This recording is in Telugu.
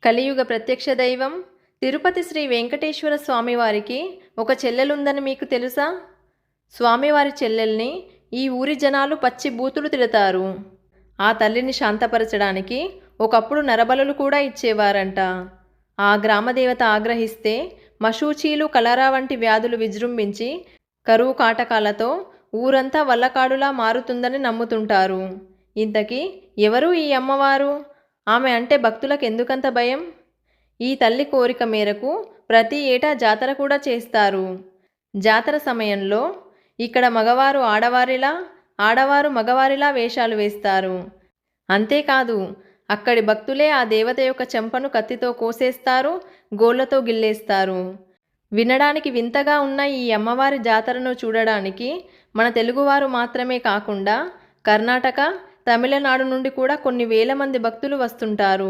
కలియుగ ప్రత్యక్ష దైవం తిరుపతి శ్రీ వెంకటేశ్వర స్వామివారికి ఒక చెల్లెలుందని మీకు తెలుసా? స్వామివారి చెల్లెల్ని ఈ ఊరి జనాలు పచ్చి బూతులు తిడతారు. ఆ తల్లిని శాంతపరచడానికి ఒకప్పుడు నరబలులు కూడా ఇచ్చేవారంట. ఆ గ్రామదేవత ఆగ్రహిస్తే మశూచీలు, కలరా వంటి వ్యాధులు విజృంభించి కరువు కాటకాలతో ఊరంతా వల్లకాడులా మారుతుందని నమ్ముతుంటారు. ఇంతకీ ఎవరు ఈ అమ్మవారు? ఆమె అంటే భక్తులకు ఎందుకంత భయం? ఈ తల్లి కోరిక మేరకు ప్రతి ఏటా జాతర కూడా చేస్తారు. జాతర సమయంలో ఇక్కడ మగవారు ఆడవారిలా, ఆడవారు మగవారిలా వేషాలు వేస్తారు. అంతేకాదు, అక్కడి భక్తులే ఆ దేవత యొక్క చెంపను కత్తితో కోసేస్తారు, గోళ్లతో గిల్లేస్తారు. వినడానికి వింతగా ఉన్న ఈ అమ్మవారి జాతరను చూడడానికి మన తెలుగువారు మాత్రమే కాకుండా కర్ణాటక, తమిళనాడు నుండి కూడా కొన్ని వేల మంది భక్తులు వస్తుంటారు.